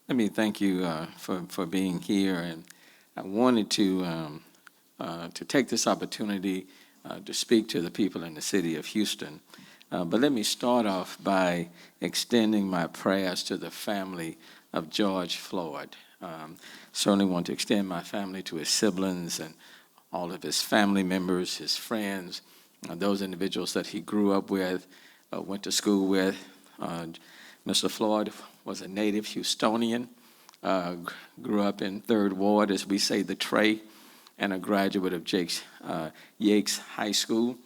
Let me thank you for being here, and I wanted to take this opportunity to speak to the people in the city of Houston. But let me start off by extending my prayers to the family of George Floyd. Certainly want to extend my family to his siblings and all of his family members, his friends, those individuals that he grew up with, went to school with. Mr. Floyd was a native Houstonian, grew up in 3rd Ward, as we say, the Tray, and a graduate of Yates High School,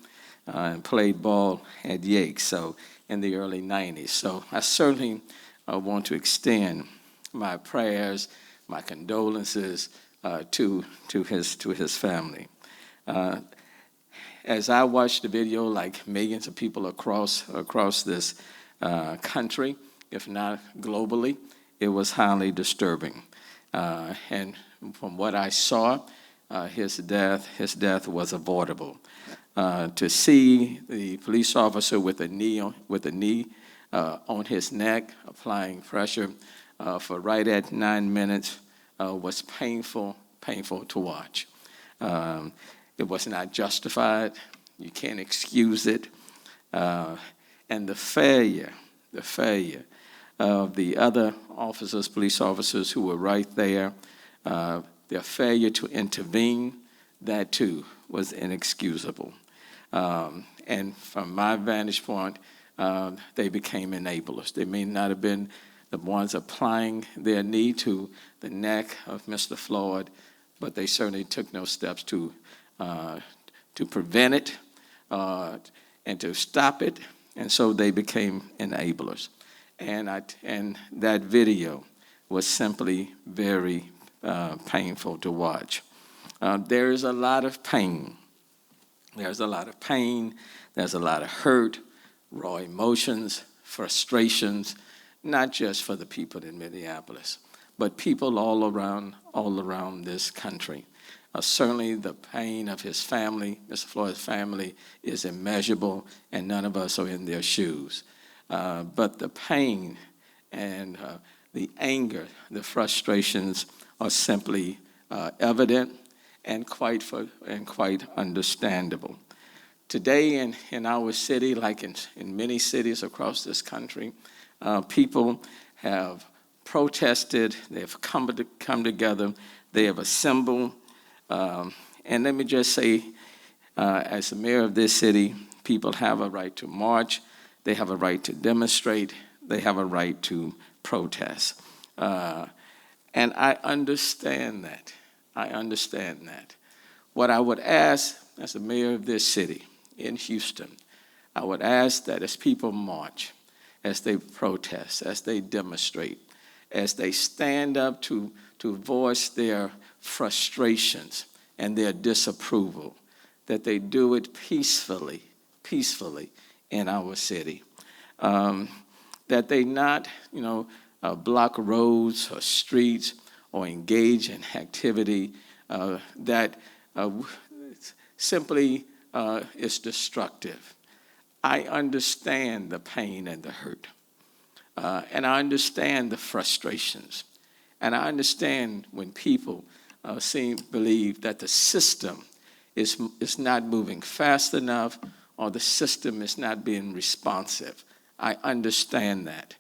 and played ball at Yates, so in the early 90s. So I certainly want to extend my prayers, my condolences to his family. As I watched the video, like millions of people across this country, if not globally, it was highly disturbing. And from what I saw, his death was avoidable. To see the police officer with a knee on his neck, applying pressure for right at 9 minutes, was painful to watch. It was not justified. You can't excuse it. And the failure of the other police officers who were right there, their failure to intervene, that too was inexcusable. And from my vantage point, they became enablers. They may not have been the ones applying their knee to the neck of Mr. Floyd, but they certainly took no steps to prevent it and to stop it, and so they became enablers. And that video was simply very painful to watch. There is a lot of pain. There's a lot of pain. There's a lot of hurt, raw emotions, frustrations, not just for the people in Minneapolis, but people all around this country. Certainly the pain of his family, Mr. Floyd's family, is immeasurable, and none of us are in their shoes. But the pain and the anger, the frustrations are simply evident and quite understandable. Today in our city, like in many cities across this country, people have protested, they have come together, they have assembled. And let me just say, as the mayor of this city, people have a right to march, they have a right to demonstrate, they have a right to protest. And I understand that. What I would ask as the mayor of this city in Houston, I would ask that as people march, as they protest, as they demonstrate, as they stand up to voice their frustrations and their disapproval, that they do it peacefully in our city. That they not, block roads or streets or engage in activity that simply is destructive. I understand the pain and the hurt. And I understand the frustrations. And I understand when people believe that the system is not moving fast enough or the system is not being responsive. I understand that.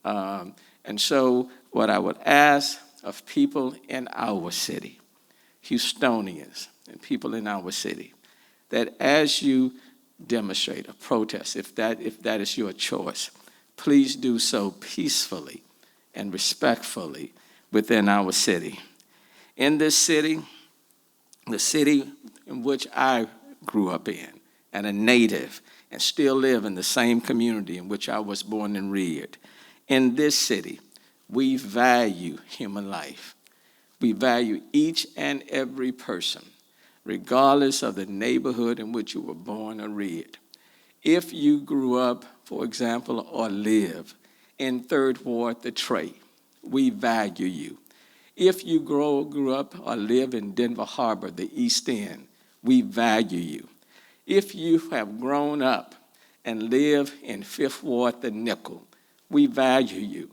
And so what I would ask of people in our city, Houstonians and people in our city, that as you demonstrate a protest, if that is your choice, please do so peacefully and respectfully within our city. In this city, the city in which I grew up in, and a native, and still live in the same community in which I was born and reared. In this city, we value human life. We value each and every person, regardless of the neighborhood in which you were born or reared. If you grew up, for example, or live in 3rd Ward, the Tray, we value you. If you grew up or live in Denver Harbor, the East End, we value you. If you have grown up and live in 5th Ward, the Nickel, we value you.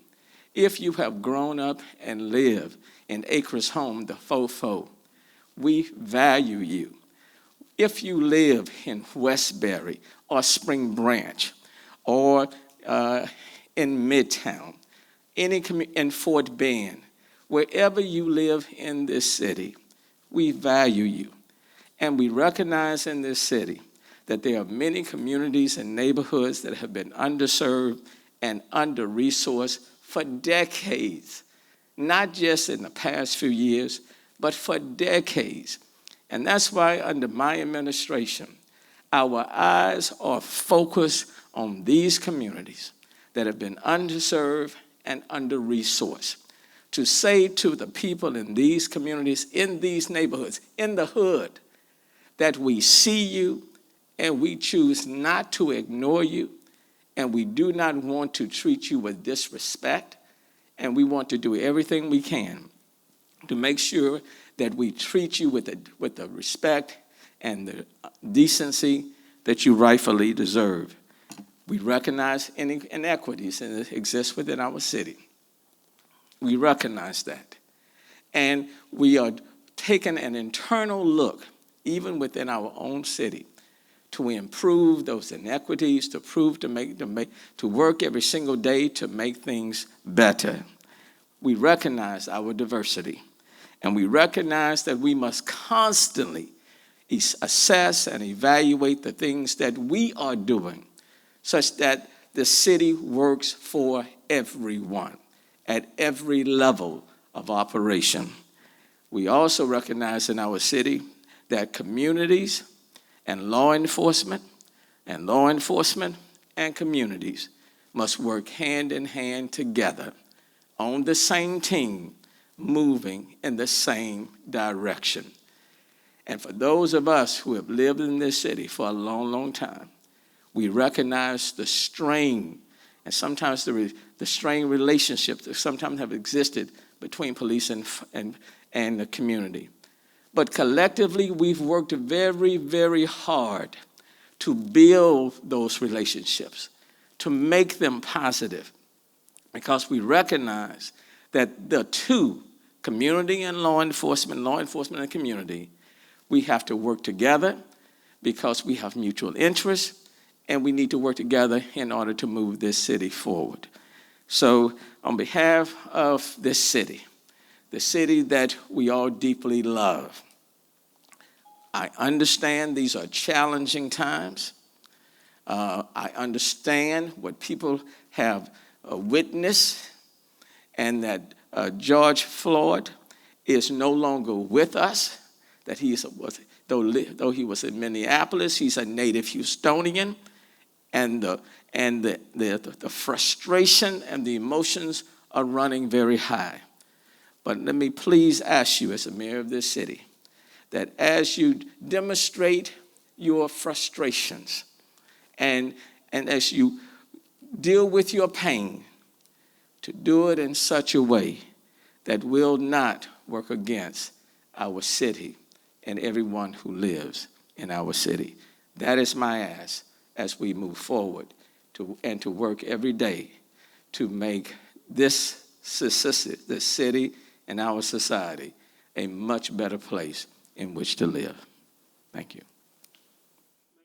If you have grown up and lived in Acres Home, the Fofo, we value you. If you live in Westbury or Spring Branch or in Midtown, in Fort Bend, wherever you live in this city, we value you. And we recognize in this city that there are many communities and neighborhoods that have been underserved and under-resourced for decades, not just in the past few years, but for decades. And that's why under my administration, our eyes are focused on these communities that have been underserved and under-resourced. To say to the people in these communities, in these neighborhoods, in the hood, that we see you and we choose not to ignore you, and we do not want to treat you with disrespect, and we want to do everything we can to make sure that we treat you with the respect and the decency that you rightfully deserve. We recognize any inequities that exist within our city. We recognize that. And we are taking an internal look, even within our own city, to improve those inequities, to work every single day to make things better. We recognize our diversity, and we recognize that we must constantly assess and evaluate the things that we are doing such that the city works for everyone at every level of operation. We also recognize in our city that communities and law enforcement and communities must work hand in hand together on the same team, moving in the same direction. And for those of us who have lived in this city for a long, long time, we recognize the strain and sometimes the strained relationships that sometimes have existed between police and the community. But collectively, we've worked very, very hard to build those relationships, to make them positive, because we recognize that the two, community and law enforcement and community, we have to work together because we have mutual interests, and we need to work together in order to move this city forward. So on behalf of this city, the city that we all deeply love, I understand these are challenging times. I understand what people have witnessed, and that George Floyd is no longer with us, that though he was in Minneapolis, he's a native Houstonian, and the frustration and the emotions are running very high. But let me please ask you as the mayor of this city, that as you demonstrate your frustrations and as you deal with your pain, to do it in such a way that will not work against our city and everyone who lives in our city. That is my ask as we move forward to work every day to make this city and our society a much better place in which to live. Thank you.